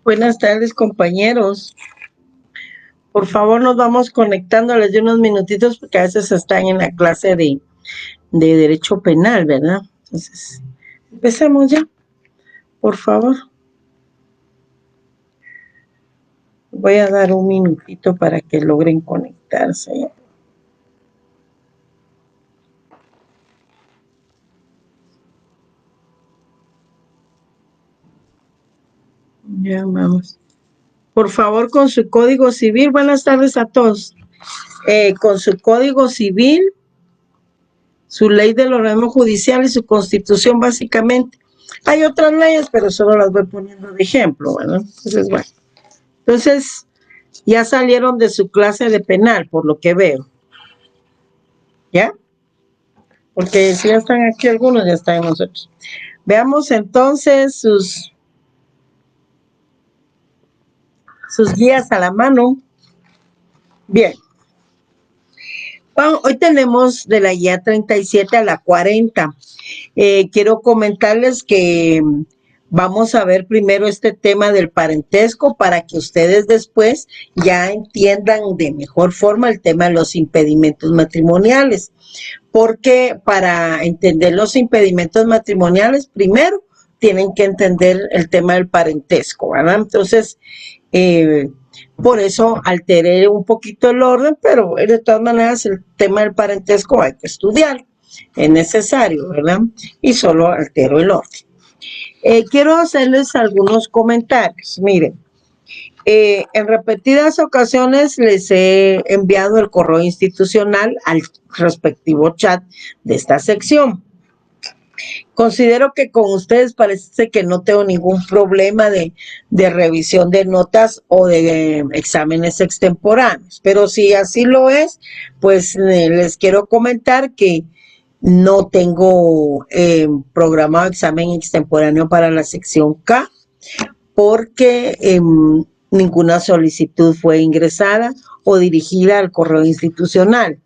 Buenas tardes, compañeros. Por favor, nos vamos conectando, les doy unos minutitos porque a veces están en la clase de Derecho Penal, ¿verdad? Entonces, empecemos ya, por favor. Voy a dar un minutito para que logren conectarse. Ya vamos. Por favor, con su código civil, buenas tardes a todos. Con su código civil, su ley del organismo judicial y su constitución, básicamente. Hay otras leyes, pero solo las voy poniendo de ejemplo, ¿verdad? Entonces, bueno. Entonces, ya salieron de su clase de penal, por lo que veo. ¿Ya? Porque si ya están aquí algunos, ya están nosotros. Veamos entonces sus guías a la mano. Bien. Bueno, hoy tenemos de la guía 37 a la 40. Quiero comentarles que vamos a ver primero este tema del parentesco para que ustedes después ya entiendan de mejor forma el tema de los impedimentos matrimoniales. Porque para entender los impedimentos matrimoniales, primero tienen que entender el tema del parentesco, ¿verdad? Entonces, por eso alteré un poquito el orden, pero de todas maneras el tema del parentesco hay que estudiar, es necesario, ¿verdad? Y solo altero el orden. Quiero hacerles algunos comentarios. Miren, en repetidas ocasiones les he enviado el correo institucional al respectivo chat de esta sección. Considero que con ustedes parece que no tengo ningún problema de revisión de notas o de exámenes extemporáneos, pero si así lo es, pues les quiero comentar que no tengo programado examen extemporáneo para la sección K porque ninguna solicitud fue ingresada o dirigida al correo institucional.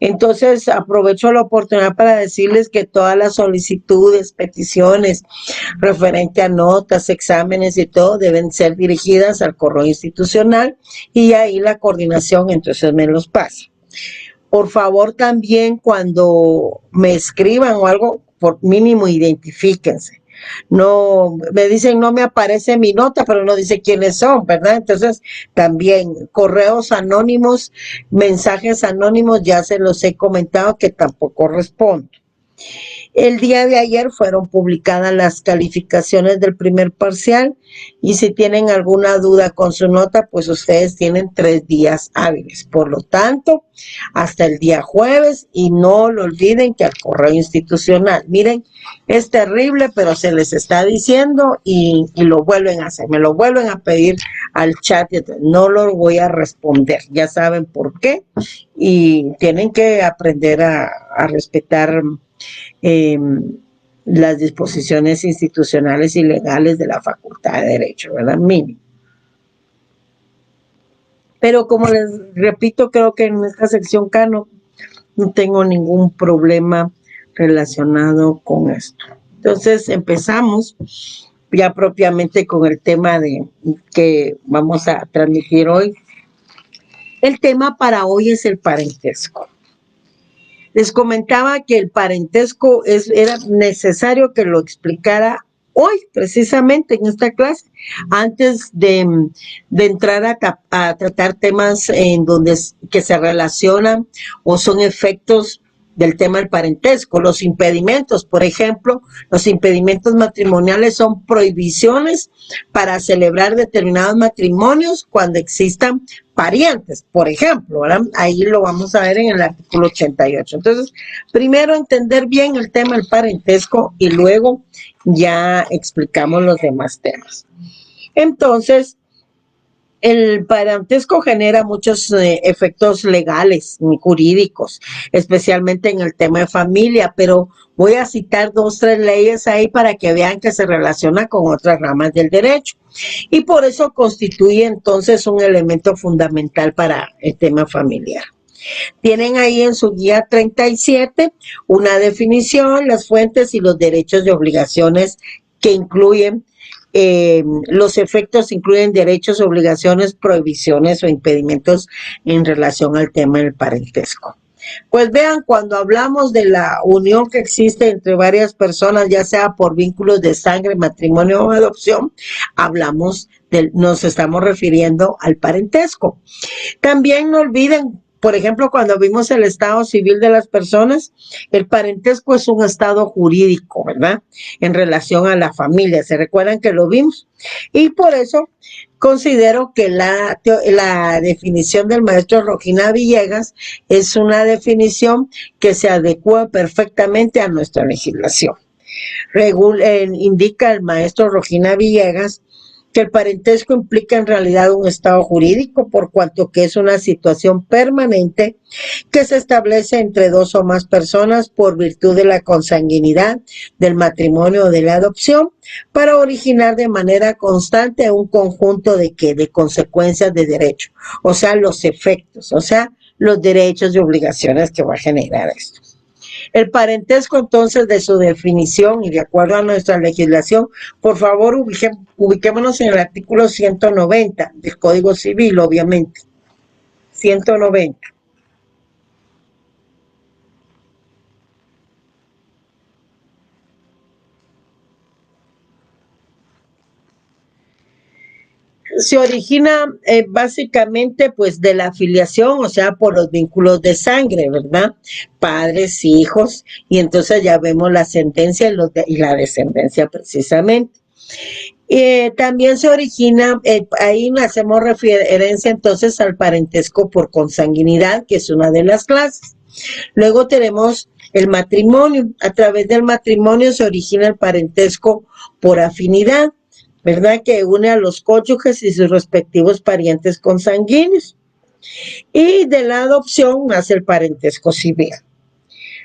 Entonces, aprovecho la oportunidad para decirles que todas las solicitudes, peticiones referente a notas, exámenes y todo deben ser dirigidas al correo institucional y ahí la coordinación entonces me los pasa. Por favor, también cuando me escriban o algo, por mínimo identifíquense. No, me dicen no me aparece mi nota, pero no dice quiénes son, ¿verdad? Entonces, también correos anónimos, mensajes anónimos, ya se los he comentado que tampoco respondo. El día de ayer fueron publicadas las calificaciones del primer parcial y si tienen alguna duda con su nota, pues ustedes tienen 3 días hábiles. Por lo tanto, hasta el día jueves y no lo olviden que al correo institucional, miren, es terrible, pero se les está diciendo y lo vuelven a hacer, me lo vuelven a pedir al chat, no lo voy a responder, ya saben por qué y tienen que aprender a respetar las disposiciones institucionales y legales de la Facultad de Derecho, ¿verdad? Mínimo. Pero como les repito, creo que en esta sección K no tengo ningún problema relacionado con esto. Entonces empezamos ya propiamente con el tema de que vamos a transmitir hoy. El tema para hoy es el parentesco. Les comentaba que el parentesco era necesario que lo explicara hoy, precisamente en esta clase, antes de entrar a tratar temas en donde que se relacionan o son efectos del tema del parentesco. Los impedimentos, por ejemplo, los impedimentos matrimoniales son prohibiciones para celebrar determinados matrimonios cuando existan parientes, por ejemplo, ¿verdad? Ahí lo vamos a ver en el artículo 88. Entonces, primero entender bien el tema del parentesco y luego ya explicamos los demás temas. Entonces, el parentesco genera muchos efectos legales y jurídicos, especialmente en el tema de familia, pero voy a citar 2, 3 leyes ahí para que vean que se relaciona con otras ramas del derecho. Y por eso constituye entonces un elemento fundamental para el tema familiar. Tienen ahí en su guía 37 una definición, las fuentes y los derechos y obligaciones que incluyen Los efectos incluyen derechos, obligaciones, prohibiciones o impedimentos en relación al tema del parentesco. Pues vean, cuando hablamos de la unión que existe entre varias personas, ya sea por vínculos de sangre, matrimonio o adopción, nos estamos refiriendo al parentesco. También no olviden, por ejemplo, cuando vimos el estado civil de las personas, el parentesco es un estado jurídico, ¿verdad? En relación a la familia. ¿Se recuerdan que lo vimos? Y por eso considero que la definición del maestro Rojina Villegas es una definición que se adecua perfectamente a nuestra legislación. Indica el maestro Rojina Villegas que el parentesco implica en realidad un estado jurídico, por cuanto que es una situación permanente que se establece entre dos o más personas por virtud de la consanguinidad, del matrimonio o de la adopción, para originar de manera constante un conjunto de consecuencias de derecho, o sea, los efectos, o sea, los derechos y obligaciones que va a generar esto. El parentesco, entonces, de su definición y de acuerdo a nuestra legislación, por favor, ubiquémonos en el artículo 190 del Código Civil, obviamente. 190. Se origina básicamente pues de la afiliación, o sea, por los vínculos de sangre, ¿verdad? Padres, hijos, y entonces ya vemos la ascendencia y la descendencia precisamente. También se origina, ahí hacemos referencia entonces al parentesco por consanguinidad, que es una de las clases. Luego tenemos el matrimonio. A través del matrimonio se origina el parentesco por afinidad, ¿verdad? Que une a los cónyuges y sus respectivos parientes consanguíneos. Y de la adopción nace el parentesco civil.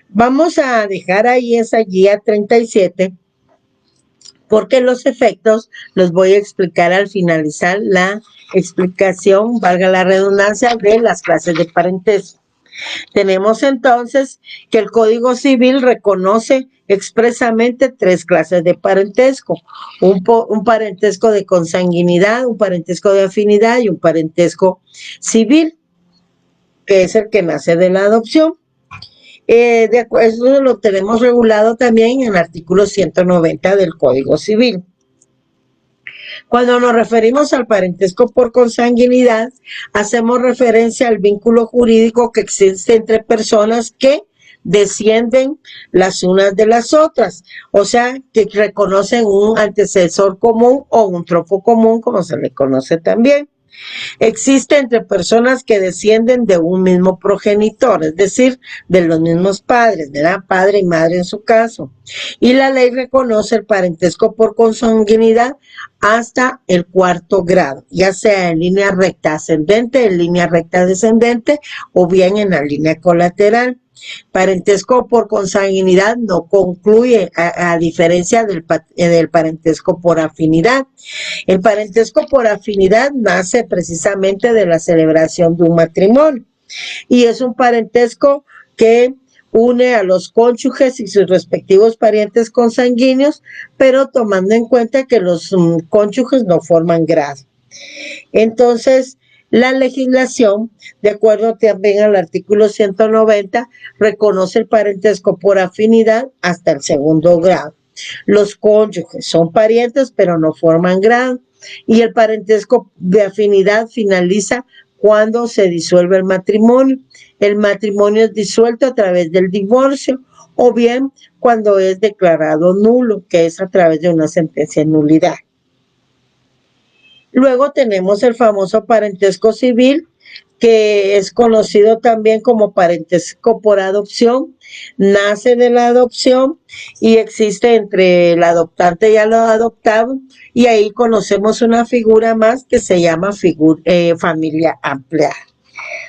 Vamos a dejar ahí esa guía 37, porque los efectos los voy a explicar al finalizar la explicación, valga la redundancia, de las clases de parentesco. Tenemos entonces que el Código Civil reconoce expresamente tres clases de parentesco: un parentesco de consanguinidad, un parentesco de afinidad y un parentesco civil, que es el que nace de la adopción. Eso lo tenemos regulado también en el artículo 190 del Código Civil. Cuando nos referimos al parentesco por consanguinidad, hacemos referencia al vínculo jurídico que existe entre personas que descienden las unas de las otras, o sea, que reconocen un antecesor común o un tronco común, como se le conoce también. Existe entre personas que descienden de un mismo progenitor, es decir, de los mismos padres, ¿verdad? Padre y madre en su caso. Y la ley reconoce el parentesco por consanguinidad hasta el cuarto grado, ya sea en línea recta ascendente, en línea recta descendente o bien en la línea colateral. Parentesco por consanguinidad no concluye, a diferencia del parentesco por afinidad. El parentesco por afinidad nace precisamente de la celebración de un matrimonio y es un parentesco que une a los cónyuges y sus respectivos parientes consanguíneos, pero tomando en cuenta que los cónyuges no forman grado. Entonces, la legislación, de acuerdo también al artículo 190, reconoce el parentesco por afinidad hasta el segundo grado. Los cónyuges son parientes, pero no forman grado. Y el parentesco de afinidad finaliza cuando se disuelve el matrimonio. El matrimonio es disuelto a través del divorcio o bien cuando es declarado nulo, que es a través de una sentencia de nulidad. Luego tenemos el famoso parentesco civil, que es conocido también como parentesco por adopción. Nace de la adopción y existe entre el adoptante y el adoptado, y ahí conocemos una figura más que se llama familia ampliada.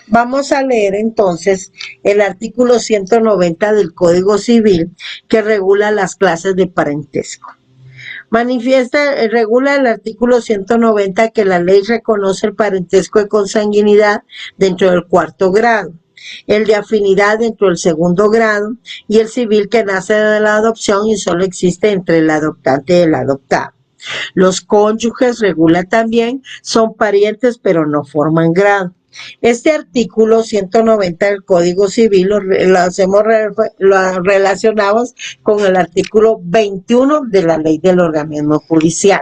Vamos a leer entonces el artículo 190 del Código Civil, que regula las clases de parentesco. Regula el artículo 190 que la ley reconoce el parentesco de consanguinidad dentro del cuarto grado, el de afinidad dentro del segundo grado y el civil que nace de la adopción y solo existe entre el adoptante y el adoptado. Los cónyuges, regula también, son parientes pero no forman grado. Este artículo 190 del Código Civil lo relacionamos con el artículo 21 de la Ley del Organismo Judicial,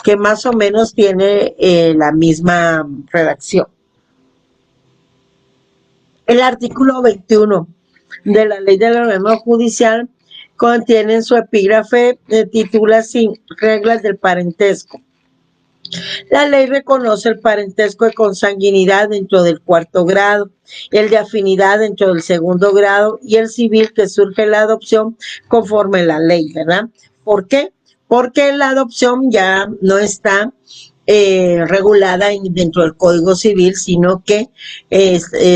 que más o menos tiene la misma redacción. El artículo 21 de la Ley del Organismo Judicial contiene en su epígrafe, titula así: reglas del parentesco. La ley reconoce el parentesco de consanguinidad dentro del cuarto grado, el de afinidad dentro del segundo grado y el civil que surge la adopción conforme la ley, ¿verdad? ¿Por qué? Porque la adopción ya no está regulada dentro del Código Civil, sino que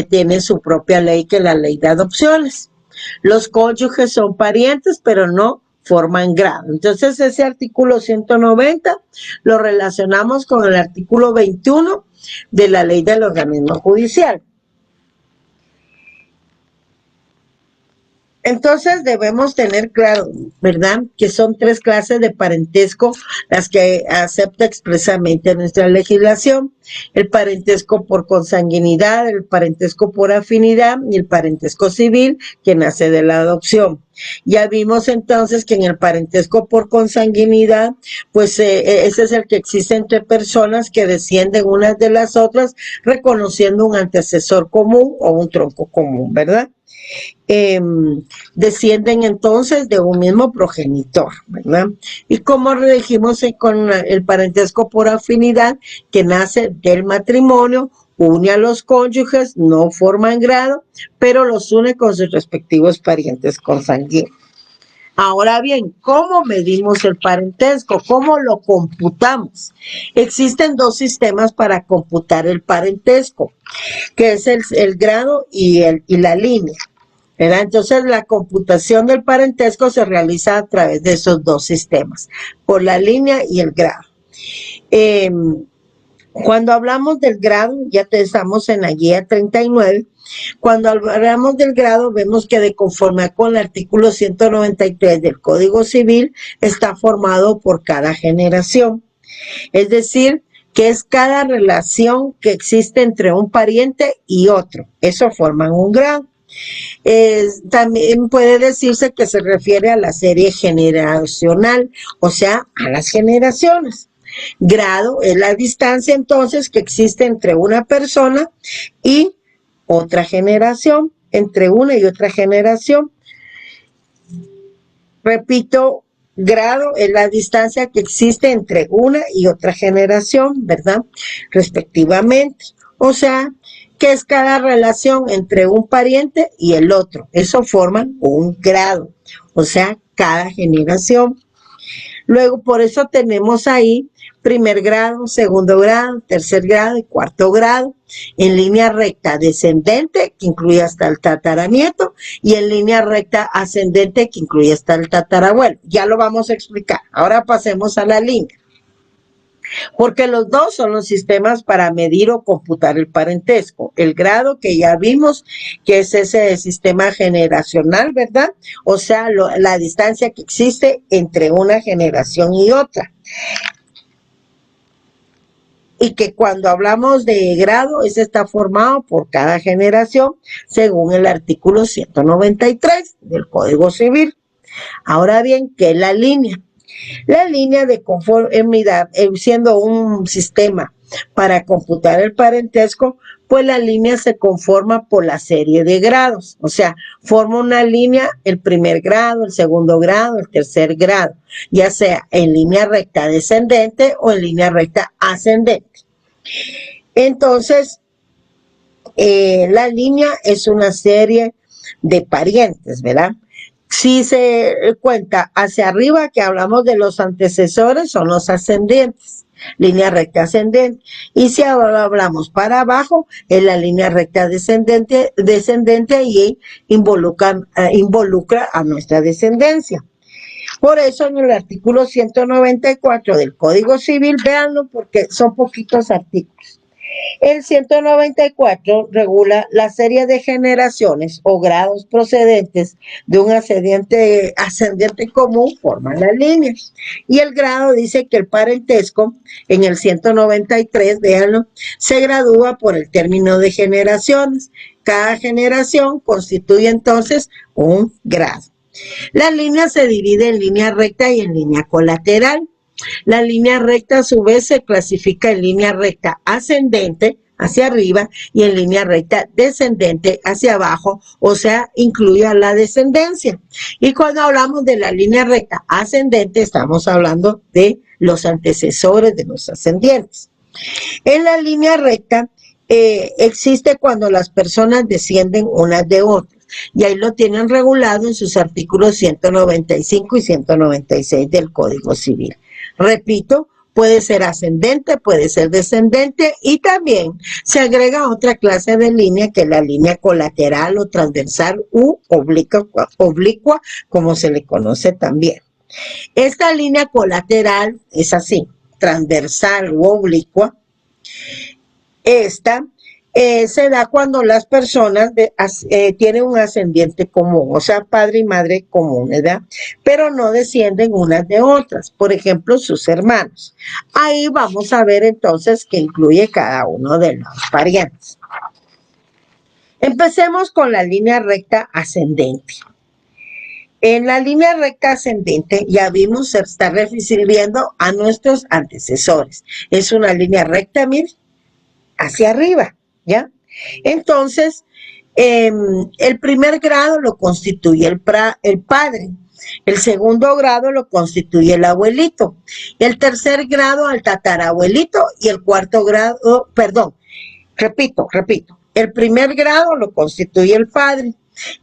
tiene su propia ley, que es la ley de adopciones. Los cónyuges son parientes, pero no forman grado. Entonces, ese artículo 190 lo relacionamos con el artículo 21 de la Ley del Organismo Judicial. Entonces debemos tener claro, ¿verdad?, que son 3 clases de parentesco las que acepta expresamente nuestra legislación: el parentesco por consanguinidad, el parentesco por afinidad y el parentesco civil, que nace de la adopción. Ya vimos entonces que en el parentesco por consanguinidad, pues ese es el que existe entre personas que descienden unas de las otras, reconociendo un antecesor común o un tronco común, ¿verdad? Descienden entonces de un mismo progenitor, ¿verdad? Y como dijimos con el parentesco por afinidad, que nace del matrimonio, une a los cónyuges, no forman grado, pero los une con sus respectivos parientes consanguíneos. Ahora bien, ¿cómo medimos el parentesco? ¿Cómo lo computamos? Existen 2 sistemas para computar el parentesco, que es el grado y la línea, ¿verdad? Entonces, la computación del parentesco se realiza a través de esos 2 sistemas, por la línea y el grado. Cuando hablamos del grado, ya estamos en la guía 39, cuando hablamos del grado, vemos que de conforme con el artículo 193 del Código Civil, está formado por cada generación. Es decir, que es cada relación que existe entre un pariente y otro. Eso forma un grado. También puede decirse que se refiere a la serie generacional, o sea, a las generaciones. Grado es la distancia entonces que existe entre una persona y otra generación, entre una y otra generación. Repito, grado es la distancia que existe entre una y otra generación, ¿verdad?, respectivamente. O sea, que es cada relación entre un pariente y el otro. Eso forma un grado, o sea, cada generación. Luego, por eso tenemos ahí primer grado, segundo grado, tercer grado y cuarto grado, en línea recta descendente, que incluye hasta el tataranieto, y en línea recta ascendente, que incluye hasta el tatarabuelo. Ya lo vamos a explicar. Ahora pasemos a la línea. Porque los 2 son los sistemas para medir o computar el parentesco. El grado, que ya vimos, que es ese sistema generacional, ¿verdad? O sea, la distancia que existe entre una generación y otra. Y que cuando hablamos de grado, ese está formado por cada generación, según el artículo 193 del Código Civil. Ahora bien, ¿qué es la línea? La línea de conformidad, siendo un sistema para computar el parentesco, pues la línea se conforma por la serie de grados. O sea, forma una línea el primer grado, el segundo grado, el tercer grado, ya sea en línea recta descendente o en línea recta ascendente. Entonces, la línea es una serie de parientes, ¿verdad? Si se cuenta hacia arriba, que hablamos de los antecesores, son los ascendientes, línea recta ascendente. Y si ahora hablamos para abajo, es la línea recta descendente y involucra a nuestra descendencia. Por eso en el artículo 194 del Código Civil, véanlo porque son poquitos artículos. El 194 regula la serie de generaciones o grados procedentes de un ascendiente común, forman las líneas. Y el grado dice que el parentesco, en el 193, véanlo, se gradúa por el término de generaciones. Cada generación constituye entonces un grado. La línea se divide en línea recta y en línea colateral. La línea recta a su vez se clasifica en línea recta ascendente hacia arriba y en línea recta descendente hacia abajo, o sea, incluye a la descendencia. Y cuando hablamos de la línea recta ascendente, estamos hablando de los antecesores de los ascendientes. En la línea recta existe cuando las personas descienden unas de otras. Y ahí lo tienen regulado en sus artículos 195 y 196 del Código Civil. Repito, puede ser ascendente, puede ser descendente y también se agrega otra clase de línea que es la línea colateral o transversal u oblicua, como se le conoce también. Esta línea colateral es así, transversal u oblicua. Esta se da cuando las personas tienen un ascendiente común, o sea, padre y madre común, ¿verdad? Pero no descienden unas de otras, por ejemplo, sus hermanos. Ahí vamos a ver entonces qué incluye cada uno de los parientes. Empecemos con la línea recta ascendente. En la línea recta ascendente, ya vimos, se está refiriendo a nuestros antecesores. Es una línea recta, miren, hacia arriba, ¿ya? Entonces, el primer grado lo constituye el padre, el segundo grado lo constituye el abuelito, el tercer grado al tatarabuelito y el cuarto grado, repito, el primer grado lo constituye el padre,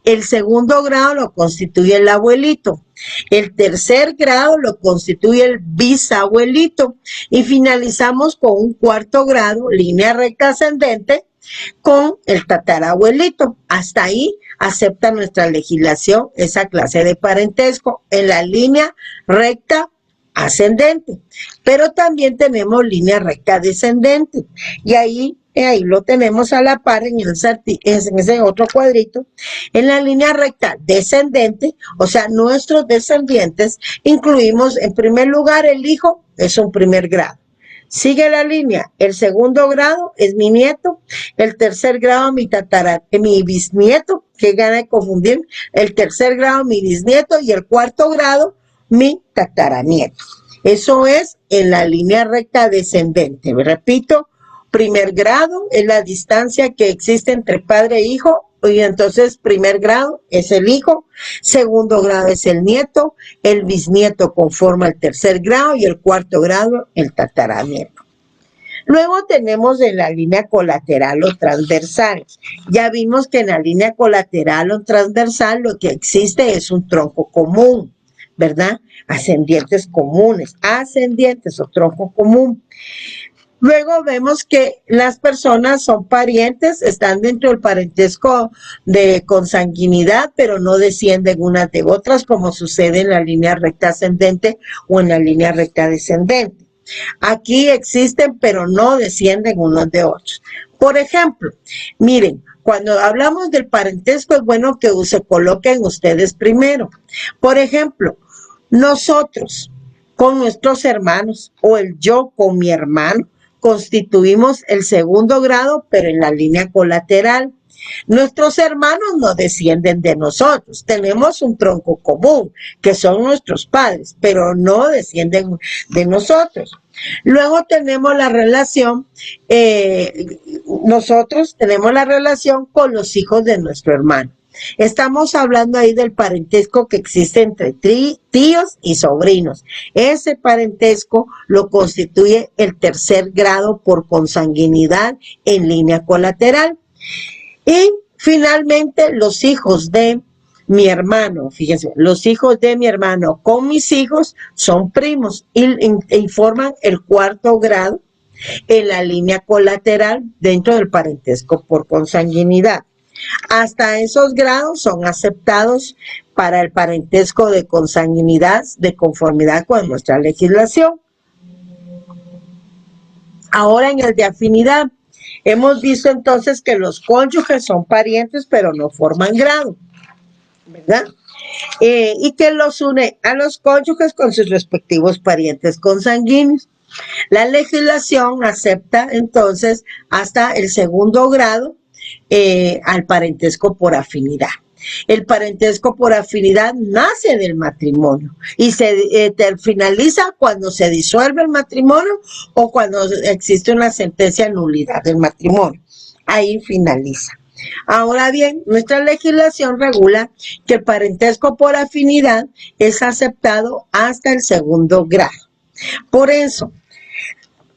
el segundo grado lo constituye el abuelito, el tercer grado lo constituye el bisabuelito y finalizamos con un cuarto grado, línea recta ascendente, con el tatarabuelito. Hasta ahí acepta nuestra legislación esa clase de parentesco en la línea recta ascendente, pero también tenemos línea recta descendente y ahí lo tenemos a la par en ese otro cuadrito. En la línea recta descendente, o sea, nuestros descendientes, incluimos en primer lugar el hijo, es un primer grado. Sigue la línea, el segundo grado es mi nieto, el tercer grado mi bisnieto, que gana de confundir, el tercer grado mi bisnieto y el cuarto grado mi tataranieto. Eso es en la línea recta descendente. Repito, primer grado es la distancia que existe entre padre e hijo, y entonces primer grado es el hijo, segundo grado es el nieto, el bisnieto conforma el tercer grado y el cuarto grado el tataranieto. Luego tenemos en la línea colateral o transversal. Ya vimos que en la línea colateral o transversal lo que existe es un tronco común, ¿verdad? Ascendientes comunes, ascendientes o tronco común. Luego vemos que las personas son parientes, están dentro del parentesco de consanguinidad, pero no descienden unas de otras, como sucede en la línea recta ascendente o en la línea recta descendente. Aquí existen, pero no descienden unos de otros. Por ejemplo, miren, cuando hablamos del parentesco es bueno que se coloquen ustedes primero. Por ejemplo, nosotros con nuestros hermanos o el yo con mi hermano constituimos el segundo grado, pero en la línea colateral. Nuestros hermanos no descienden de nosotros, tenemos un tronco común, que son nuestros padres, pero no descienden de nosotros. Luego tenemos la relación, nosotros tenemos la relación con los hijos de nuestro hermano. Estamos hablando ahí del parentesco que existe entre tíos y sobrinos. Ese parentesco lo constituye el tercer grado por consanguinidad en línea colateral. Y finalmente los hijos de mi hermano, fíjense, los hijos de mi hermano con mis hijos son primos y forman el cuarto grado en la línea colateral dentro del parentesco por consanguinidad. Hasta esos grados son aceptados para el parentesco de consanguinidad de conformidad con nuestra legislación. Ahora en el de afinidad, Hemos visto entonces que los cónyuges son parientes, pero no forman grado, ¿verdad? Y que los une a los cónyuges con sus respectivos parientes consanguíneos. La legislación acepta entonces hasta el segundo grado al parentesco por afinidad. El parentesco por afinidad nace del matrimonio y se finaliza cuando se disuelve el matrimonio o cuando existe una sentencia de nulidad del matrimonio. Ahí finaliza. Ahora bien, nuestra legislación regula que el parentesco por afinidad es aceptado hasta el segundo grado. Por eso,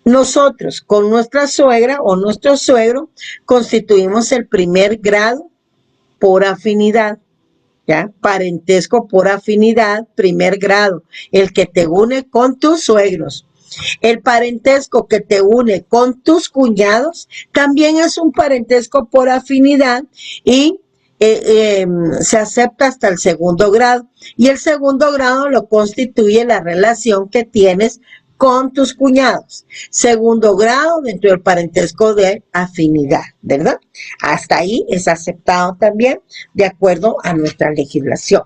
nosotros con nuestra suegra o nuestro suegro constituimos el primer grado por afinidad, ¿ya? Parentesco por afinidad, primer grado, el que te une con tus suegros. El parentesco que te une con tus cuñados también es un parentesco por afinidad y se acepta hasta el segundo grado. Y el segundo grado lo constituye la relación que tienes con tus cuñados. Segundo grado dentro del parentesco de afinidad, ¿verdad? Hasta ahí es aceptado también de acuerdo a nuestra legislación.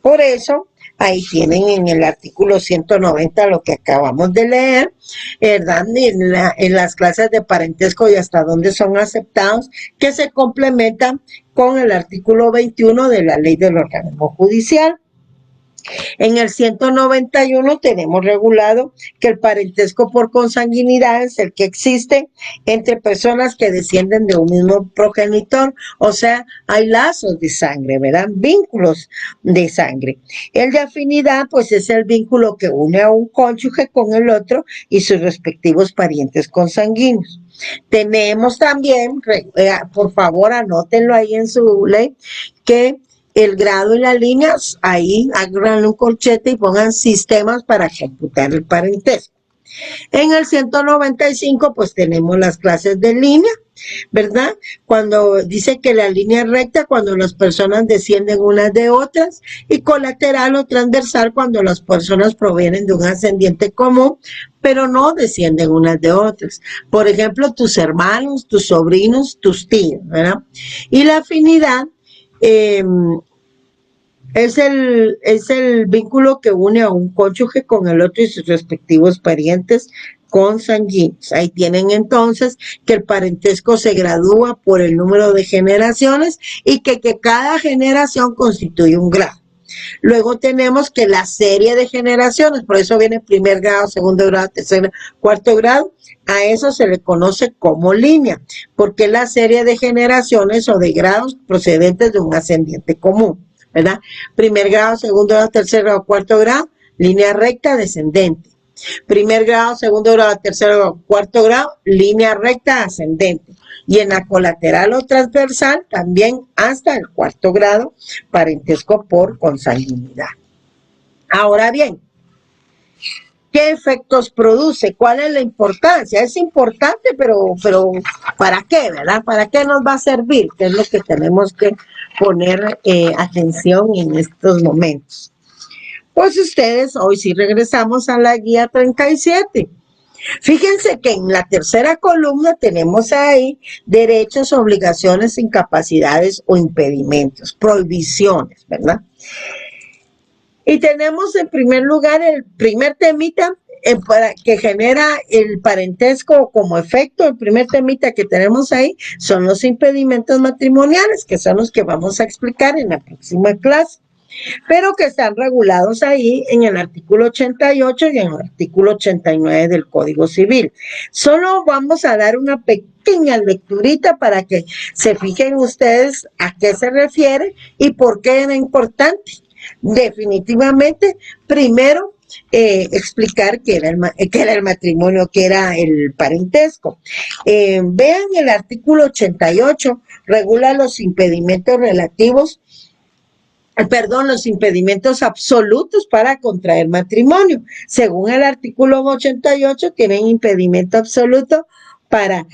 Por eso, ahí tienen en el artículo 190 lo que acabamos de leer, ¿verdad? En las clases de parentesco y hasta dónde son aceptados, que se complementan con el artículo 21 de la ley del organismo judicial. En el 191 tenemos regulado que el parentesco por consanguinidad es el que existe entre personas que descienden de un mismo progenitor, o sea, hay lazos de sangre, ¿verdad? Vínculos de sangre. El de afinidad, pues es el vínculo que une a un cónyuge con el otro y sus respectivos parientes consanguíneos. Tenemos también, por favor, anótenlo ahí en su ley, que el grado y las líneas, ahí hagan un corchete y pongan sistemas para computar el parentesco. En el 195, pues tenemos las clases de línea, ¿verdad? Cuando dice que la línea es recta, cuando las personas descienden unas de otras, y colateral o transversal cuando las personas provienen de un ascendiente común, pero no descienden unas de otras. Por ejemplo, tus hermanos, tus sobrinos, tus tíos, ¿verdad? Y la afinidad es el vínculo que une a un cónyuge con el otro y sus respectivos parientes consanguíneos. Ahí tienen entonces que el parentesco se gradúa por el número de generaciones y que cada generación constituye un grado. Luego tenemos que la serie de generaciones, por eso viene primer grado, segundo grado, tercer, cuarto grado, a eso se le conoce como línea, porque es la serie de generaciones o de grados procedentes de un ascendiente común, ¿verdad? Primer grado, segundo grado, tercer grado, cuarto grado, línea recta descendente. Primer grado, segundo grado, tercer grado, cuarto grado, línea recta ascendente. Y en la colateral o transversal también hasta el cuarto grado, parentesco por consanguinidad. Ahora bien, ¿qué efectos produce? ¿Cuál es la importancia? Es importante, pero ¿para qué, verdad? ¿Para qué nos va a servir? ¿Qué es lo que tenemos que poner atención en estos momentos? Pues ustedes, hoy sí regresamos a la guía 37. Fíjense que en la tercera columna tenemos ahí derechos, obligaciones, incapacidades o impedimentos, prohibiciones, ¿verdad? Y tenemos en primer lugar el primer temita que genera el parentesco como efecto. El primer temita que tenemos ahí son los impedimentos matrimoniales, que son los que vamos a explicar en la próxima clase, pero que están regulados ahí en el artículo 88 y en el artículo 89 del Código Civil. Solo vamos a dar una pequeña lecturita para que se fijen ustedes a qué se refiere y por qué era importante. Definitivamente, primero, explicar qué era el matrimonio, qué era el parentesco. Vean el artículo 88, regula los impedimentos relativos, los impedimentos absolutos para contraer matrimonio. Según el artículo 88, tienen impedimento absoluto para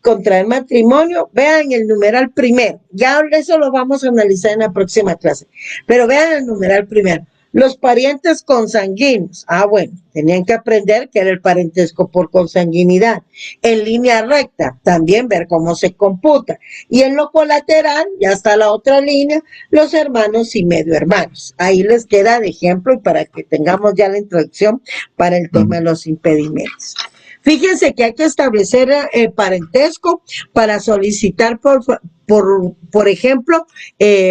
contraer matrimonio. Vean el numeral primero. Ya eso lo vamos a analizar en la próxima clase. Pero vean el numeral primero. Los parientes consanguíneos. Bueno, tenían que aprender que era el parentesco por consanguinidad. En línea recta, también ver cómo se computa. Y en lo colateral, ya está la otra línea, los hermanos y medio hermanos. Ahí les queda de ejemplo y para que tengamos ya la introducción para el tema de los impedimentos. Fíjense que hay que establecer el parentesco para solicitar, por ejemplo,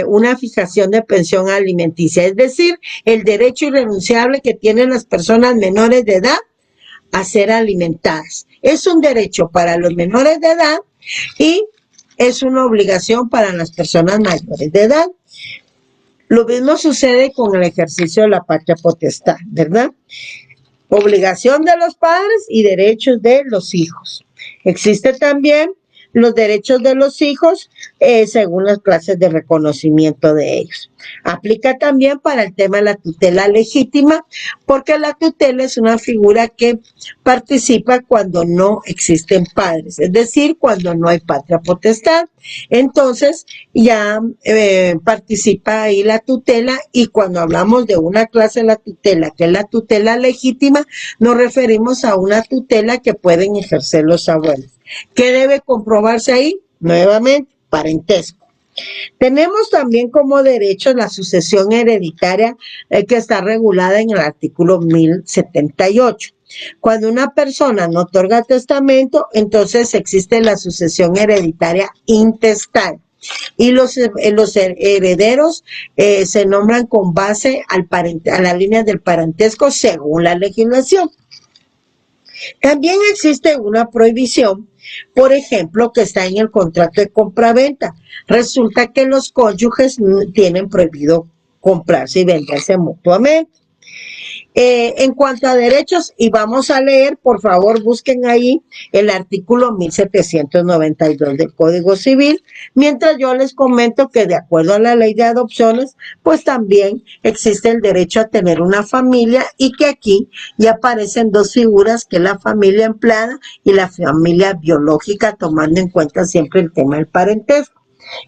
una fijación de pensión alimenticia, es decir, el derecho irrenunciable que tienen las personas menores de edad a ser alimentadas. Es un derecho para los menores de edad y es una obligación para las personas mayores de edad. Lo mismo sucede con el ejercicio de la patria potestad, ¿verdad? Obligación de los padres y derechos de los hijos. Existe también los derechos de los hijos según las clases de reconocimiento de ellos. Aplica también para el tema de la tutela legítima, porque la tutela es una figura que participa cuando no existen padres, es decir, cuando no hay patria potestad. Entonces ya participa ahí la tutela, y cuando hablamos de una clase de la tutela, que es la tutela legítima, nos referimos a una tutela que pueden ejercer los abuelos. ¿Qué debe comprobarse ahí? Nuevamente, parentesco. Tenemos también como derecho la sucesión hereditaria que está regulada en el artículo 1078. Cuando una persona no otorga testamento, entonces existe la sucesión hereditaria intestada. Y los herederos se nombran con base a la línea del parentesco según la legislación. También existe una prohibición, por ejemplo, que está en el contrato de compraventa. Resulta que los cónyuges tienen prohibido comprarse y venderse mutuamente. En cuanto a derechos, y vamos a leer, por favor, busquen ahí el artículo 1792 del Código Civil, mientras yo les comento que de acuerdo a la ley de adopciones, pues también existe el derecho a tener una familia, y que aquí ya aparecen dos figuras, que es la familia empleada y la familia biológica, tomando en cuenta siempre el tema del parentesco.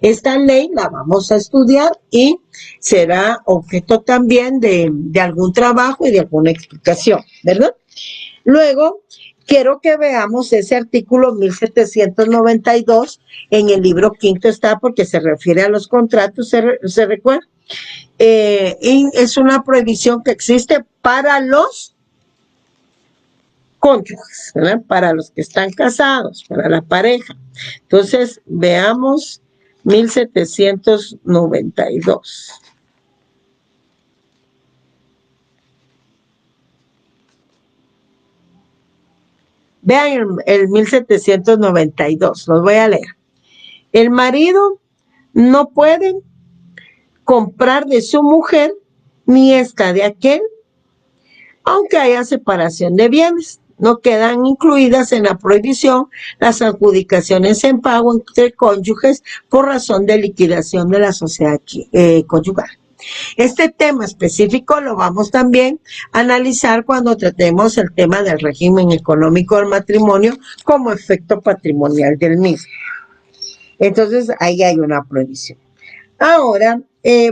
Esta ley la vamos a estudiar y será objeto también de algún trabajo y de alguna explicación, ¿verdad? Luego, quiero que veamos ese artículo 1792, en el libro quinto está, porque se refiere a los contratos, ¿se recuerda? Y es una prohibición que existe para los cónyuges, ¿verdad? Para los que están casados, para la pareja. Entonces, veamos 1792. Vean el 1792, los voy a leer. El marido no puede comprar de su mujer ni esta de aquel, aunque haya separación de bienes. No quedan incluidas en la prohibición las adjudicaciones en pago entre cónyuges por razón de liquidación de la sociedad conyugal. Este tema específico lo vamos también a analizar cuando tratemos el tema del régimen económico del matrimonio como efecto patrimonial del mismo. Entonces, ahí hay una prohibición. Ahora,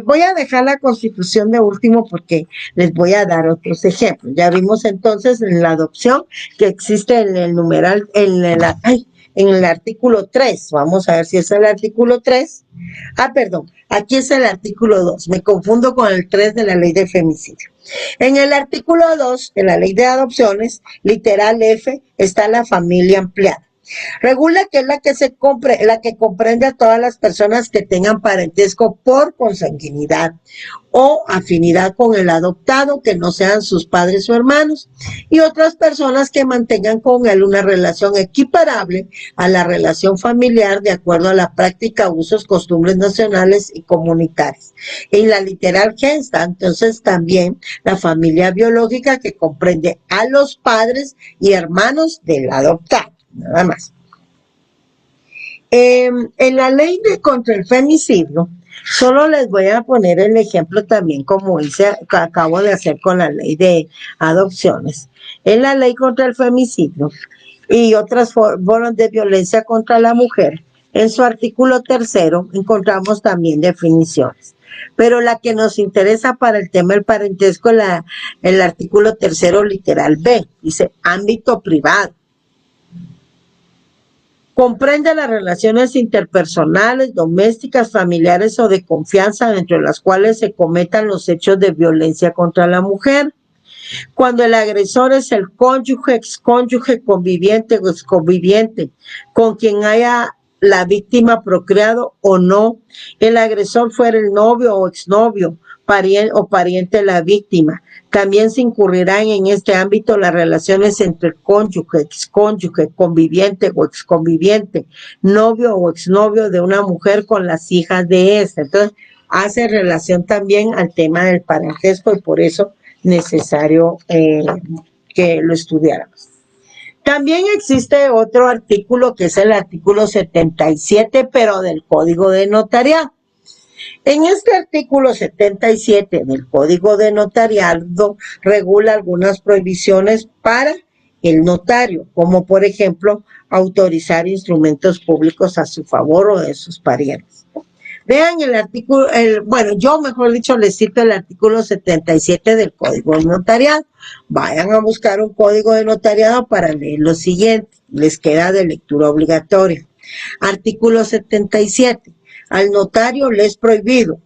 voy a dejar la Constitución de último porque les voy a dar otros ejemplos. Ya vimos entonces en la adopción que existe en el numeral, en el artículo 3. Vamos a ver si es el artículo 3. Perdón, aquí es el artículo 2. Me confundo con el 3 de la ley de femicidio. En el artículo 2 de la ley de adopciones, literal F, está la familia ampliada. Regula que es la que comprende a todas las personas que tengan parentesco por consanguinidad o afinidad con el adoptado, que no sean sus padres o hermanos, y otras personas que mantengan con él una relación equiparable a la relación familiar de acuerdo a la práctica, usos, costumbres nacionales y comunitarias. En la literal G está entonces también la familia biológica, que comprende a los padres y hermanos del adoptado. Nada más. En la ley contra el femicidio, solo les voy a poner el ejemplo también, como acabo de hacer con la ley de adopciones. En la ley contra el femicidio y otras formas de violencia contra la mujer, en su artículo 3 encontramos también definiciones. Pero la que nos interesa para el tema del parentesco es el artículo tercero literal B, dice ámbito privado. Comprende las relaciones interpersonales, domésticas, familiares o de confianza, entre las cuales se cometan los hechos de violencia contra la mujer. Cuando el agresor es el cónyuge, excónyuge, conviviente o exconviviente, con quien haya la víctima procreado o no, el agresor fuera el novio o exnovio, pariente de la víctima. También se incurrirán en este ámbito las relaciones entre el cónyuge, excónyuge, conviviente o exconviviente, novio o exnovio de una mujer con las hijas de esta. Entonces, hace relación también al tema del parentesco y por eso necesario que lo estudiáramos. También existe otro artículo que es el artículo 77, pero del Código de Notariado. En este artículo 77 del Código de Notariado regula algunas prohibiciones para el notario, como por ejemplo autorizar instrumentos públicos a su favor o de sus parientes. Vean el artículo, yo mejor dicho les cito el artículo 77 del Código de Notariado. Vayan a buscar un Código de Notariado para leer lo siguiente, les queda de lectura obligatoria. Artículo 77. Al notario le es prohibido: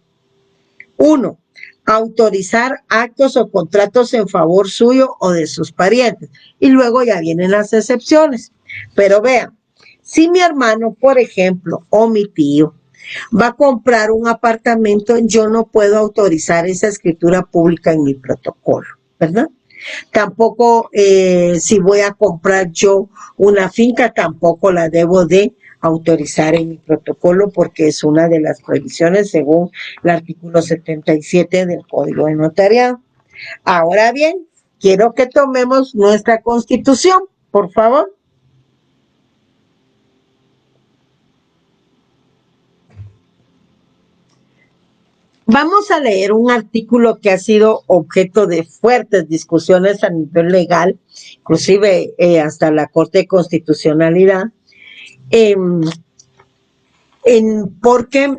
1. Autorizar actos o contratos en favor suyo o de sus parientes. Y luego ya vienen las excepciones. Pero vean, si mi hermano, por ejemplo, o mi tío, va a comprar un apartamento, yo no puedo autorizar esa escritura pública en mi protocolo, ¿verdad? Tampoco si voy a comprar yo una finca, tampoco la debo de autorizar en mi protocolo porque es una de las prohibiciones según el artículo 77 del Código de Notariado. Ahora bien, quiero que tomemos nuestra Constitución, por favor. Vamos a leer un artículo que ha sido objeto de fuertes discusiones a nivel legal, inclusive hasta la Corte de Constitucionalidad, porque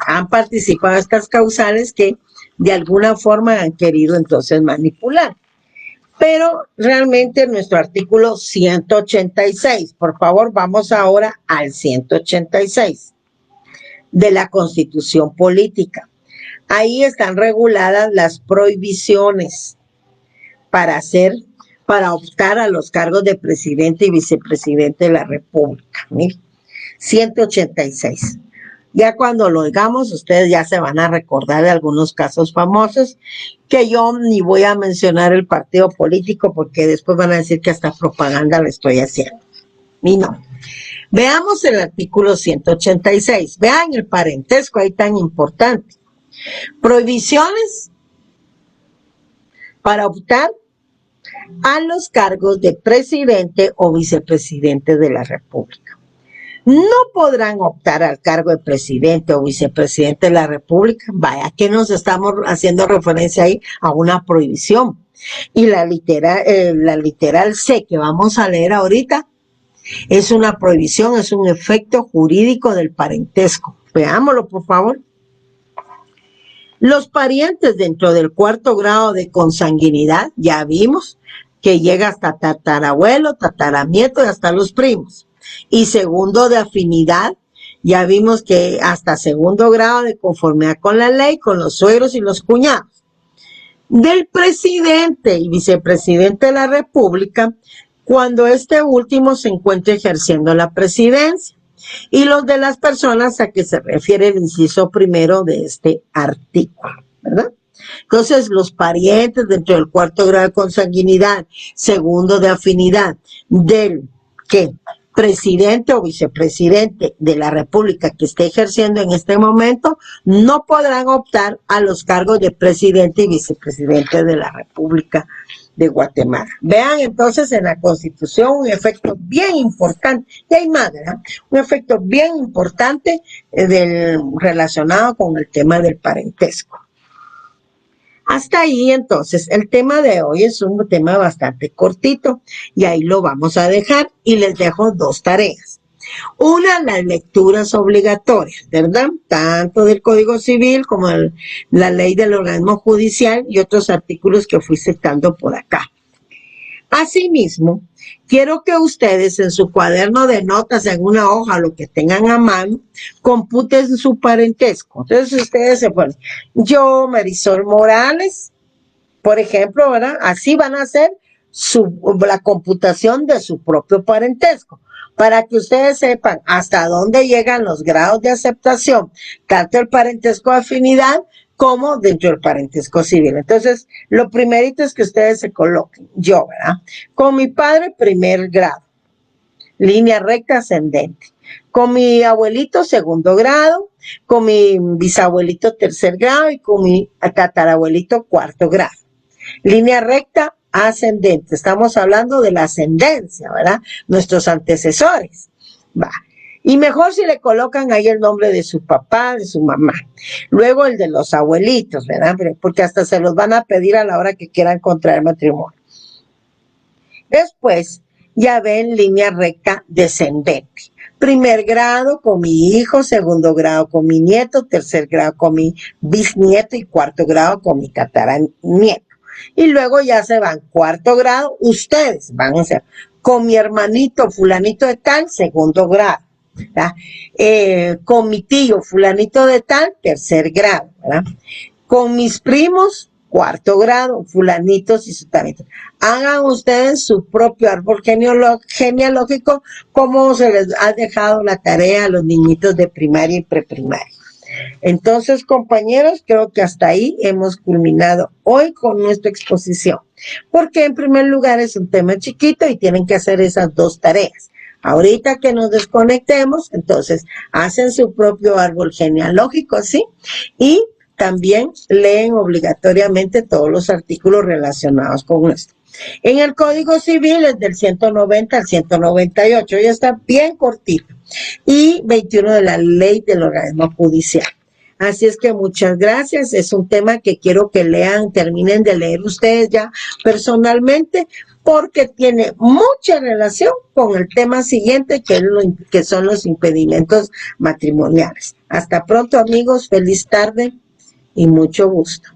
han participado estas causales que de alguna forma han querido entonces manipular. Pero realmente nuestro artículo 186, por favor, vamos ahora al 186 de la Constitución Política. Ahí están reguladas las prohibiciones para optar a los cargos de presidente y vicepresidente de la República. Miren, 186. Ya cuando lo oigamos, ustedes ya se van a recordar de algunos casos famosos que yo ni voy a mencionar el partido político porque después van a decir que hasta propaganda le estoy haciendo. Y no. Veamos el artículo 186. Vean el parentesco ahí tan importante. Prohibiciones para optar a los cargos de presidente o vicepresidente de la República. No podrán optar al cargo de presidente o vicepresidente de la República. Vaya, que nos estamos haciendo referencia ahí a una prohibición. Y la literal C que vamos a leer ahorita es una prohibición, es un efecto jurídico del parentesco. Veámoslo, por favor. Los parientes dentro del cuarto grado de consanguinidad, ya vimos que llega hasta tatarabuelo, tataranieto y hasta los primos. Y segundo de afinidad, ya vimos que hasta segundo grado de conformidad con la ley, con los suegros y los cuñados. Del presidente y vicepresidente de la República, cuando este último se encuentre ejerciendo la presidencia. Y los de las personas a que se refiere el inciso primero de este artículo, ¿verdad? Entonces, los parientes dentro del cuarto grado de consanguinidad, segundo de afinidad, del que presidente o vicepresidente de la República que esté ejerciendo en este momento, no podrán optar a los cargos de presidente y vicepresidente de la República de Guatemala. Vean entonces en la Constitución un efecto bien importante, y hay más, ¿verdad? Un efecto bien importante relacionado con el tema del parentesco. Hasta ahí entonces el tema de hoy es un tema bastante cortito y ahí lo vamos a dejar y les dejo dos tareas. Las lecturas obligatorias, ¿verdad? Tanto del Código Civil como la ley del organismo judicial y otros artículos que fui citando por acá. Asimismo, quiero que ustedes en su cuaderno de notas, en una hoja, lo que tengan a mano, computen su parentesco. Entonces ustedes se ponen, yo, Marisol Morales, por ejemplo, ¿verdad? Así van a hacer la computación de su propio parentesco, para que ustedes sepan hasta dónde llegan los grados de aceptación, tanto el parentesco de afinidad como dentro del parentesco civil. Entonces, lo primerito es que ustedes se coloquen, yo, ¿verdad? Con mi padre, primer grado, línea recta ascendente. Con mi abuelito, segundo grado, con mi bisabuelito, tercer grado, y con mi tatarabuelito, cuarto grado. Línea recta ascendente. Estamos hablando de la ascendencia, ¿verdad? Nuestros antecesores. Va. Y mejor si le colocan ahí el nombre de su papá, de su mamá. Luego el de los abuelitos, ¿verdad? Porque hasta se los van a pedir a la hora que quieran contraer matrimonio. Después, ya ven línea recta descendente. Primer grado con mi hijo, segundo grado con mi nieto, tercer grado con mi bisnieto y cuarto grado con mi tataranieto. Y luego ya se van cuarto grado, ustedes van a ser con mi hermanito fulanito de tal, segundo grado, ¿verdad? Con mi tío fulanito de tal, tercer grado, ¿verdad? Con mis primos, cuarto grado, fulanitos y sutanitos. Hagan ustedes su propio árbol genealógico, como se les ha dejado la tarea a los niñitos de primaria y preprimaria. Entonces, compañeros, creo que hasta ahí hemos culminado hoy con nuestra exposición, porque en primer lugar es un tema chiquito y tienen que hacer esas dos tareas. Ahorita que nos desconectemos, entonces hacen su propio árbol genealógico, ¿sí? Y también leen obligatoriamente todos los artículos relacionados con esto. En el Código Civil es del 190 al 198, ya está bien cortito, y 21 de la Ley del Organismo Judicial. Así es que muchas gracias, es un tema que quiero que lean, terminen de leer ustedes ya personalmente, porque tiene mucha relación con el tema siguiente, que son los impedimentos matrimoniales. Hasta pronto, amigos, feliz tarde y mucho gusto.